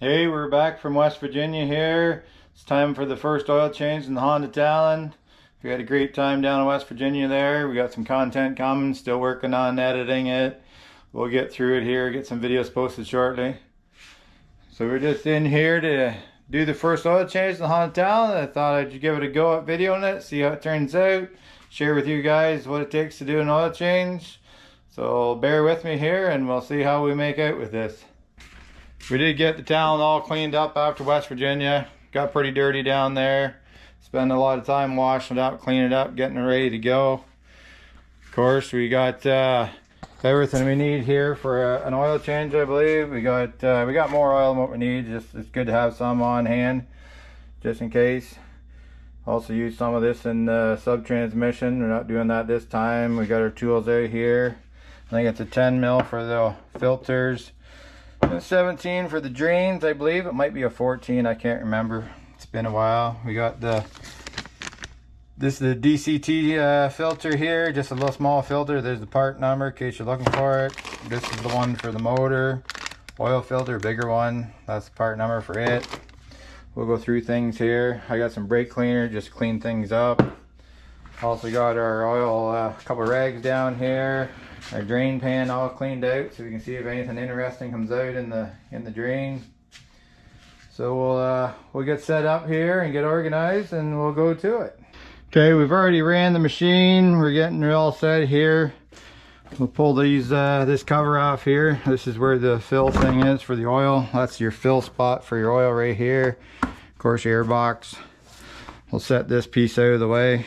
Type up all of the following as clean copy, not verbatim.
Hey, we're back from West Virginia here. It's time for the first oil change in the Honda Talon. We had a great time down in West Virginia there. We got some content coming, still working on editing it. We'll get through it here, get some videos posted shortly. So we're just in here to do the first oil change in the Honda Talon. I thought I'd give it a go at videoing it, see how it turns out. Share with you guys what it takes to do an oil change. So bear with me here and we'll see how we make out with this. We did get the Talon all cleaned up after West Virginia. Got pretty dirty down there. Spent a lot of time washing it up, cleaning it up, getting it ready to go. Of course, we got everything we need here for an oil change, I believe. We got more oil than what we need. Just it's good to have some on hand, just in case. Also use some of this in the sub-transmission. We're not doing that this time. We got our tools out here. I think it's a 10 mil for the filters. And 17 for the drains, I believe. It might be a 14, I can't remember. It's been a while. We got this is the DCT filter here, just a little small filter. There's the part number in case you're looking for it. This is the one for the motor. Oil filter, bigger one. That's the part number for it. We'll go through things here. I got some brake cleaner, just clean things up. Also got our oil, couple rags down here. Our drain pan all cleaned out so we can see if anything interesting comes out in the drain. So we'll get set up here and get organized and we'll go to it. Okay, we've already ran the machine. We're getting it all set here. We'll pull this cover off here. This is where the fill thing is for the oil. That's your fill spot for your oil right here. Of course, your air box. We'll set this piece out of the way.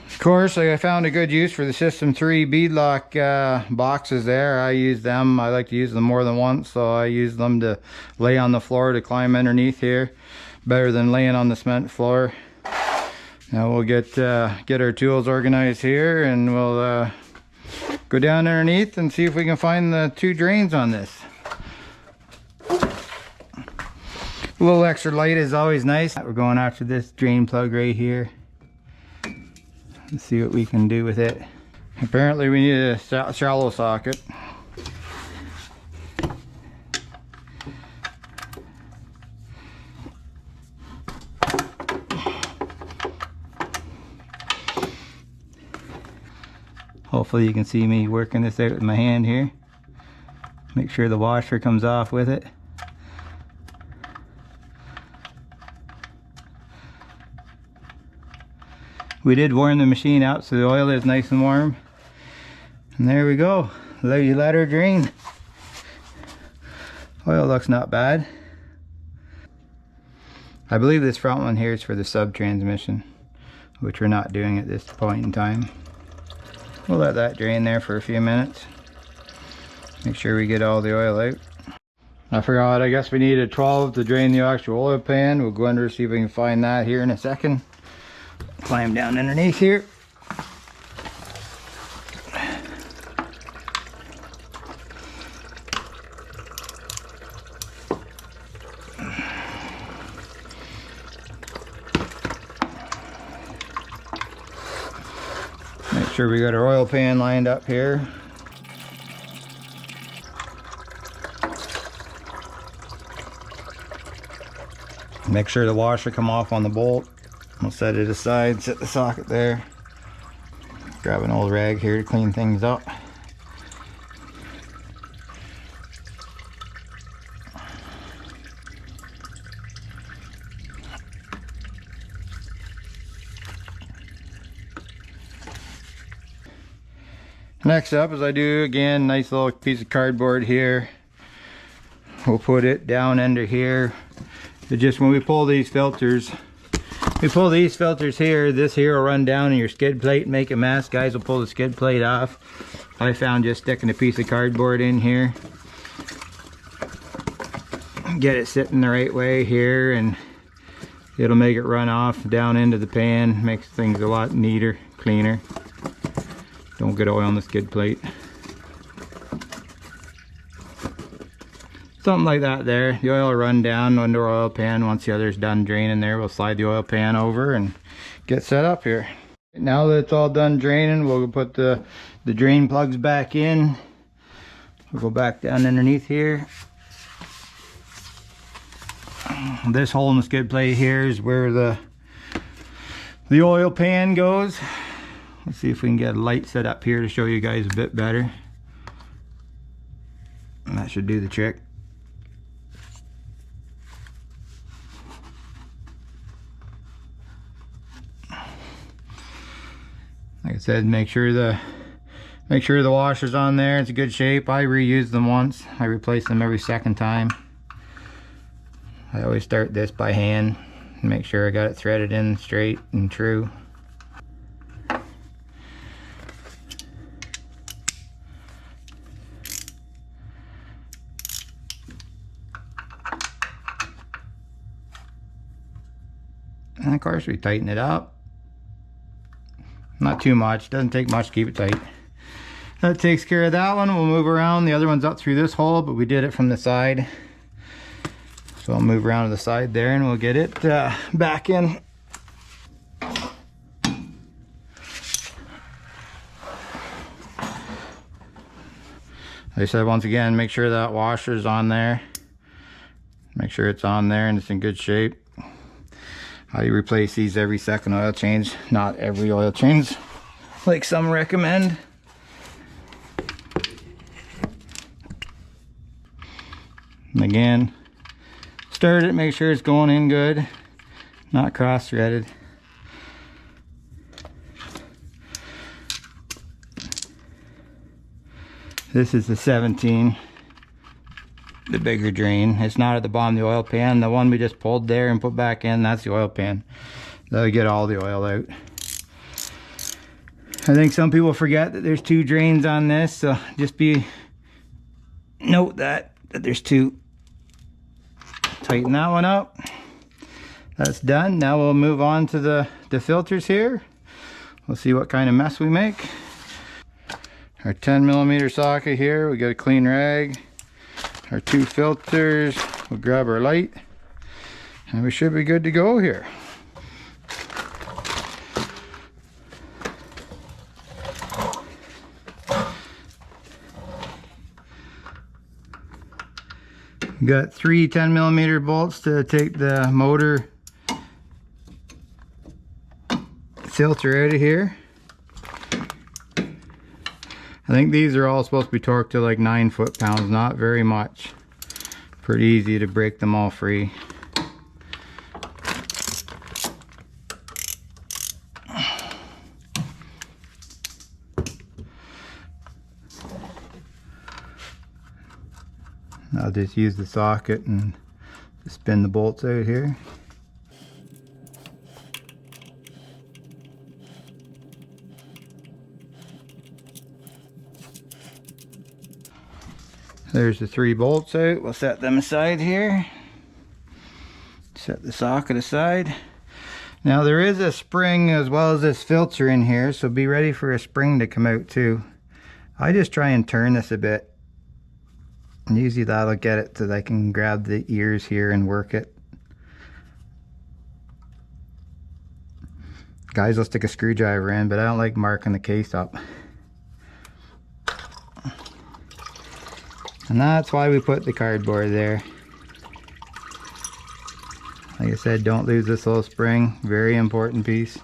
Of course, I found a good use for the System 3 beadlock boxes there. I use them. I like to use them more than once, so I use them to lay on the floor to climb underneath here. Better than laying on the cement floor. Now we'll get our tools organized here and we'll go down underneath and see if we can find the two drains on this. A little extra light is always nice. We're going after this drain plug right here. Let's see what we can do with it. Apparently we need a shallow socket. Hopefully you can see me working this out with my hand here. Make sure the washer comes off with it. We did warm the machine out so the oil is nice and warm. And there we go. Let her drain. Oil looks not bad. I believe this front one here is for the sub-transmission, which we're not doing at this point in time. We'll let that drain there for a few minutes. Make sure we get all the oil out. I forgot, I guess we need a 12 to drain the actual oil pan. We'll go under, see if we can find that here in a second. Climb down underneath here. Make sure we got our oil pan lined up here. Make sure the washer come off on the bolt. We'll set it aside, set the socket there. Grab an old rag here to clean things up. Next up, as I do again, nice little piece of cardboard here. We'll put it down under here. It just, when we pull these filters, here, this here will run down in your skid plate and make a mess. Guys will pull the skid plate off. I found just sticking a piece of cardboard in here. Get it sitting the right way here and it'll make it run off down into the pan. Makes things a lot neater, cleaner. Don't get oil on the skid plate. Something like that there. The oil will run down under our oil pan. Once the other's done draining there, we'll slide the oil pan over and get set up here. Now that it's all done draining, we'll put the drain plugs back in. We'll go back down underneath here. This hole in the skid plate here is where the oil pan goes. Let's see if we can get a light set up here to show you guys a bit better. And that should do the trick. Like I said, make sure the washer's on there. It's a good shape. I reuse them once. I replace them every second time. I always start this by hand and make sure I got it threaded in straight and true. And of course we tighten it up. Not too much, doesn't take much to keep it tight. That takes care of that one. We'll move around. The other one's up through this hole, but we did it from the side. So I'll move around to the side there and we'll get it back in. Like I said, once again, make sure that washer's on there. Make sure it's on there and it's in good shape. I replace these every second oil change, not every oil change like some recommend. And again, start it, make sure it's going in good, not cross threaded. This is the 17, the bigger drain. It's not at the bottom of the oil pan. The one we just pulled there and put back in, that's the oil pan. That'll get all the oil out. I think some people forget that there's two drains on this, so just note that there's two. Tighten that one up. That's done. Now we'll move on to the filters here. We'll see what kind of mess we make. Our 10mm socket here, we got a clean rag. Our two filters, we'll grab our light, and we should be good to go here. We got three 10mm bolts to take the motor filter out of here. I think these are all supposed to be torqued to like 9 foot-pounds, not very much. Pretty easy to break them all free. I'll just use the socket and spin the bolts out here. There's the 3 bolts out. We'll set them aside here. Set the socket aside. Now there is a spring as well as this filter in here, so be ready for a spring to come out too. I just try and turn this a bit. And usually that'll get it so that I can grab the ears here and work it. Guys will stick a screwdriver in, but I don't like marking the case up. And that's why we put the cardboard there. Like I said, don't lose this little spring. Very important piece.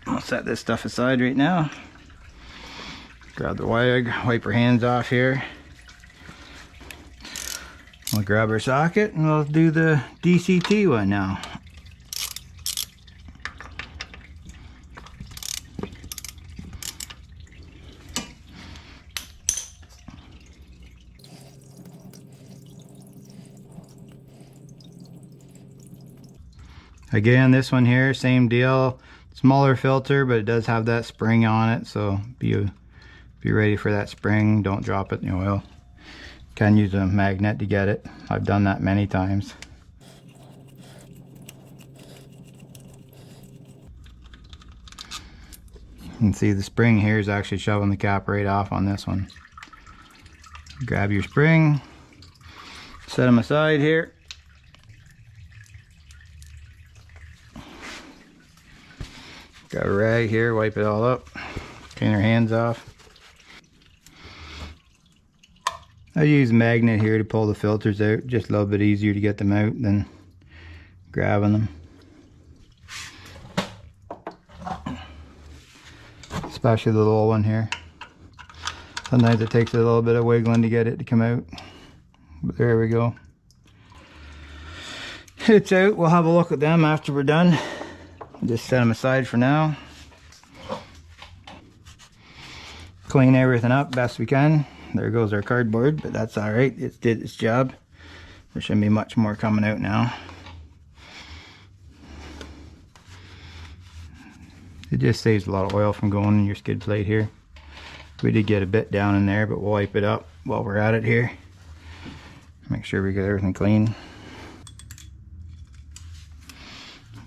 I'll set this stuff aside right now. Grab the wire, wipe your hands off here. We'll grab our socket and we'll do the DCT one now. Again, this one here, same deal. Smaller filter, but it does have that spring on it, so be ready for that spring. Don't drop it in the oil. Can use a magnet to get it. I've done that many times. You can see the spring here is actually shoving the cap right off on this one. Grab your spring, set them aside here. Got a rag here, wipe it all up, clean our hands off. I use a magnet here to pull the filters out, just a little bit easier to get them out than grabbing them. Especially the little one here. Sometimes it takes a little bit of wiggling to get it to come out. But there we go. It's out. We'll have a look at them after we're done. Just set them aside for now. Clean everything up best we can. There goes our cardboard, but that's alright. It did its job. There shouldn't be much more coming out now. It just saves a lot of oil from going in your skid plate here. We did get a bit down in there, but we'll wipe it up while we're at it here. Make sure we get everything clean.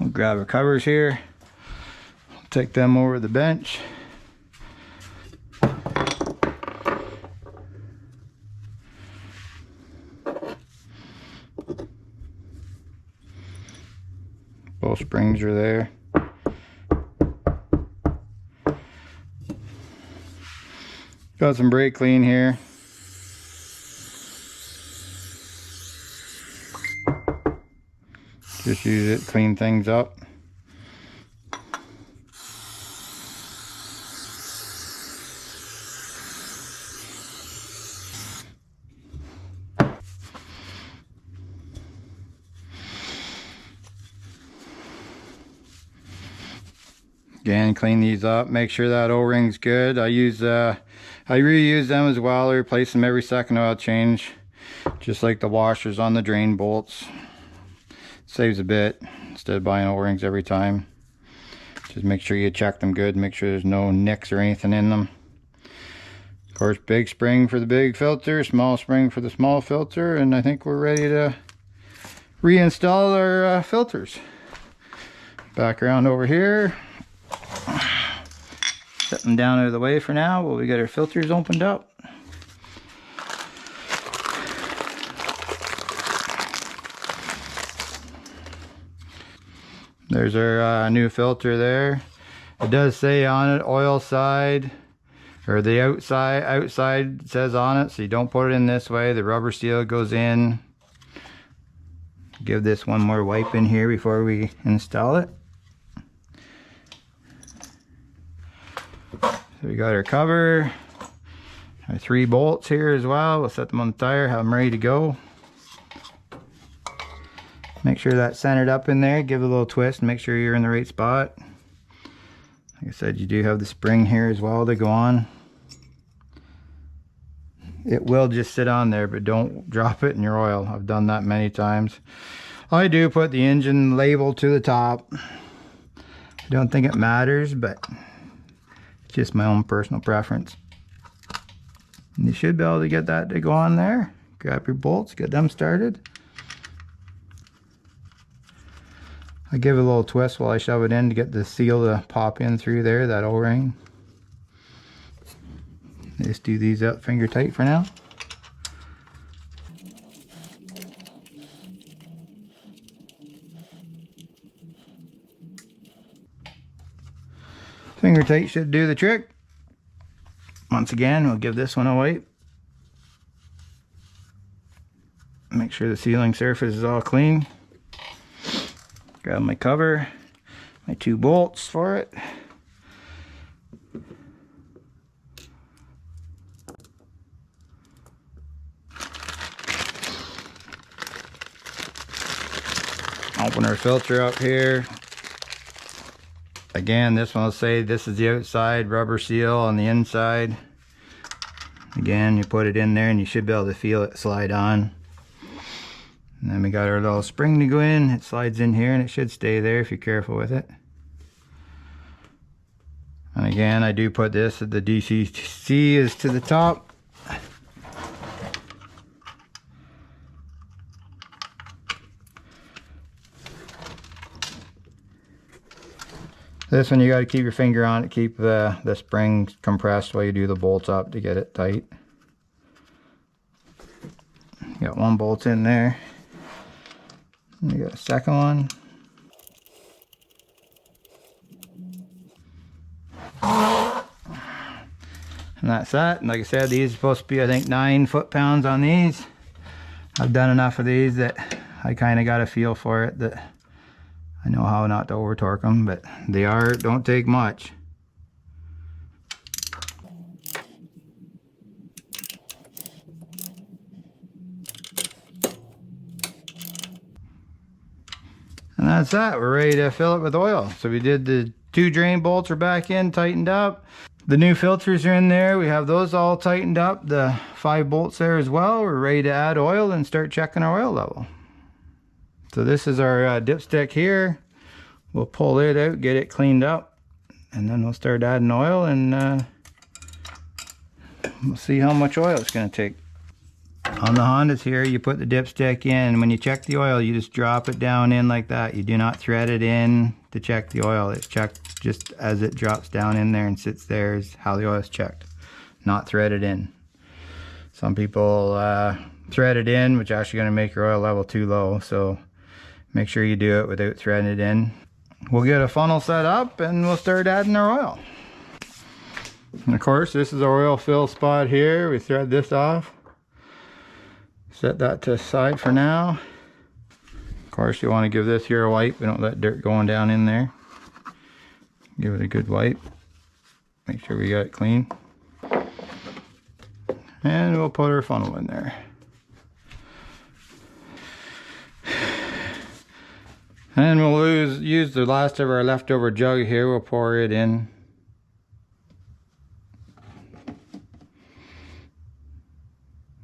We'll grab our covers here. Take them over the bench. Both springs are there. Got some brake clean here. Just use it to clean things up. Again, clean these up. Make sure that O-ring's good. I reuse them as well. I replace them every second oil change, just like the washers on the drain bolts. Saves a bit instead of buying O-rings every time. Just make sure you check them good. Make sure there's no nicks or anything in them. Of course, big spring for the big filter, small spring for the small filter, and I think we're ready to reinstall our filters. Back around over here. Set them down out of the way for now while we get our filters opened up. There's our new filter there. It does say on it oil side, or the outside says on it, so you don't put it in this way. The rubber seal goes in. Give this one more wipe in here before we install it. So we got our cover, our 3 bolts here as well. We'll set them on the tire, have them ready to go. Make sure that's centered up in there. Give it a little twist and make sure you're in the right spot. Like I said, you do have the spring here as well to go on. It will just sit on there, but don't drop it in your oil. I've done that many times. I do put the engine label to the top. I don't think it matters, but it's just my own personal preference. And you should be able to get that to go on there. Grab your bolts, get them started. I give it a little twist while I shove it in to get the seal to pop in through there, that O-ring. Just do these up finger tight for now. Finger tight should do the trick. Once again, we'll give this one a wipe. Make sure the sealing surface is all clean. Grab my cover, my 2 bolts for it. Open our filter up here. Again, this one will say this is the outside rubber seal on the inside. Again, you put it in there and you should be able to feel it slide on. And then we got our little spring to go in. It slides in here and it should stay there if you're careful with it. And again, I do put this at the DCC is to the top. This one you got to keep your finger on it, keep the spring compressed while you do the bolts up to get it tight. You got 1 bolt in there. You got a second one. And that's that. And like I said, these are supposed to be, I think, 9 foot-pounds on these. I've done enough of these that I kind of got a feel for it, that I know how not to over torque them, but they don't take much. And that's that. We're ready to fill it with oil. So we did the 2 drain bolts are back in, tightened up. The new filters are in there. We have those all tightened up. The 5 bolts there as well. We're ready to add oil and start checking our oil level. So this is our dipstick here. We'll pull it out, get it cleaned up, and then we'll start adding oil, and we'll see how much oil it's going to take. On the Hondas here, you put the dipstick in, and when you check the oil, you just drop it down in like that. You do not thread it in to check the oil. It's checked just as it drops down in there and sits there is how the oil is checked, not threaded in. Some people thread it in, which is actually going to make your oil level too low, so make sure you do it without threading it in. We'll get a funnel set up and we'll start adding our oil. And of course, this is our oil fill spot here. We thread this off. Set that to the side for now. Of course, you want to give this here a wipe. We don't let dirt going down in there. Give it a good wipe. Make sure we got it clean. And we'll put our funnel in there. And we'll use the last of our leftover jug here. We'll pour it in.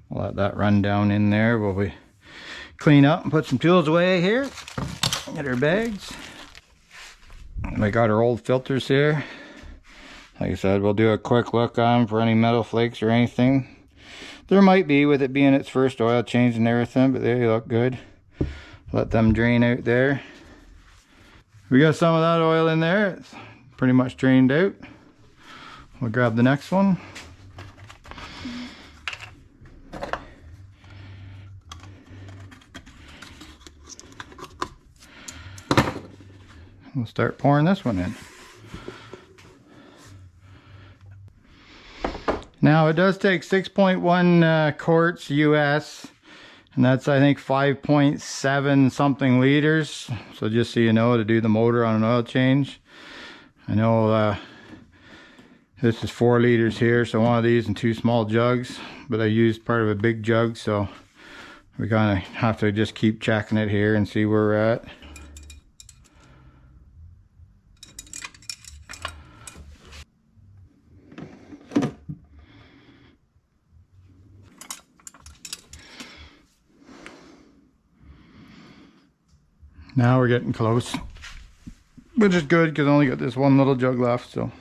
We'll let that run down in there while we clean up and put some tools away here. Get our bags. We got our old filters here. Like I said, we'll do a quick look on for any metal flakes or anything. There might be, with it being its first oil change and everything, but they look good. Let them drain out there. We got some of that oil in there. It's pretty much drained out. We'll grab the next one. We'll start pouring this one in. Now it does take 6.1 quarts US, and that's I think 5.7 something liters. So just so you know, to do the motor on an oil change. I know this is 4 liters here, so one of these and 2 small jugs, but I used part of a big jug, so we kind of have to just keep checking it here and see where we're at. Now we're getting close, which is good because I only got this one little jug left, so.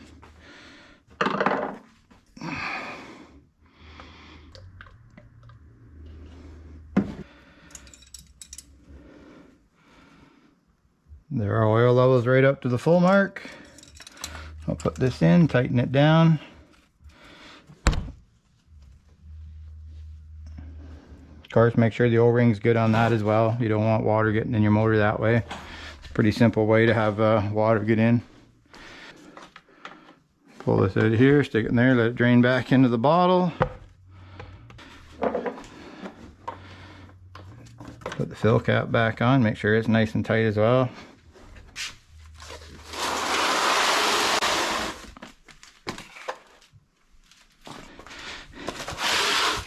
There are oil levels right up to the full mark. I'll put this in, tighten it down. Of course, make sure the O-ring's good on that as well. You don't want water getting in your motor that way. It's a pretty simple way to have water get in. Pull this out of here, stick it in there, let it drain back into the bottle. Put the fill cap back on, make sure it's nice and tight as well.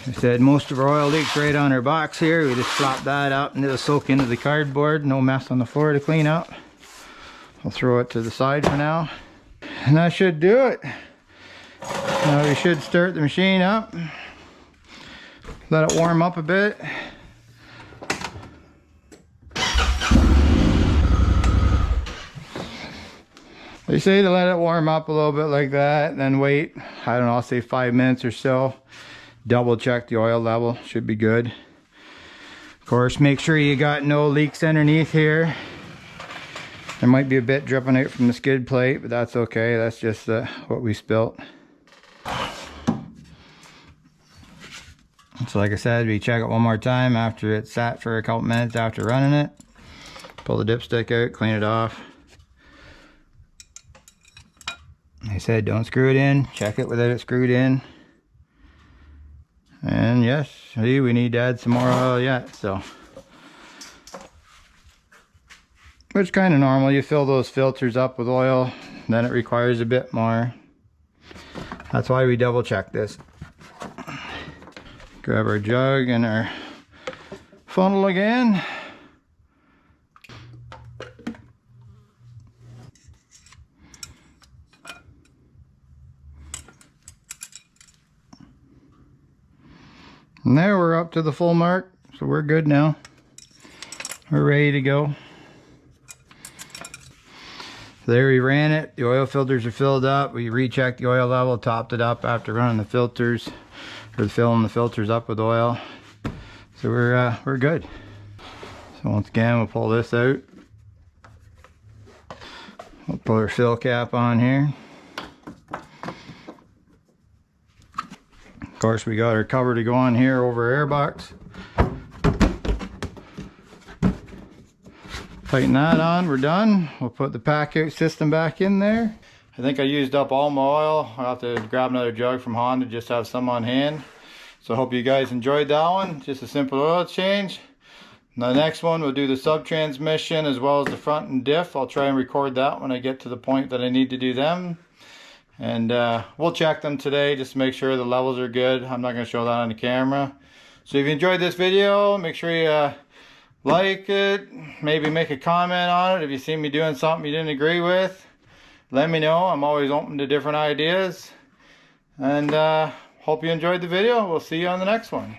I said most of our oil leaks right on our box here. We just flop that up and it'll soak into the cardboard. No mess on the floor to clean up. I'll throw it to the side for now. And that should do it. Now we should start the machine up. Let it warm up a bit. They say to let it warm up a little bit like that and then wait, I don't know, I'll say 5 minutes or so. Double check the oil level, should be good. Of course, make sure you got no leaks underneath here. There might be a bit dripping out from the skid plate, but that's okay. That's just what we spilt. So like I said, we check it one more time after it's sat for a couple minutes after running it. Pull the dipstick out, clean it off. Like I said, don't screw it in. Check it without it screwed in. And yes, see, we need to add some more oil yet, so. Which kind of normal. You fill those filters up with oil, then it requires a bit more. That's why we double check this. Grab our jug and our funnel again. And there, we're up to the full mark, so we're good now. We're ready to go. There, we ran it. The oil filters are filled up. We rechecked the oil level, topped it up after running the filters, or filling the filters up with oil. So we're good. So once again, we'll pull this out. We'll put our fill cap on here. Of course, we got our cover to go on here over air box. Tighten that on, we're done. We'll put the pack out system back in there. I think I used up all my oil. I'll have to grab another jug from Honda, just have some on hand. So I hope you guys enjoyed that one. Just a simple oil change. And the next one, we'll do the sub transmission as well as the front and diff. I'll try and record that when I get to the point that I need to do them. And we'll check them today just to make sure the levels are good. I'm not going to show that on the camera. So if you enjoyed this video, make sure you like it, maybe make a comment on it. If you see me doing something you didn't agree with, let me know. I'm always open to different ideas. And hope you enjoyed the video. We'll see you on the next one.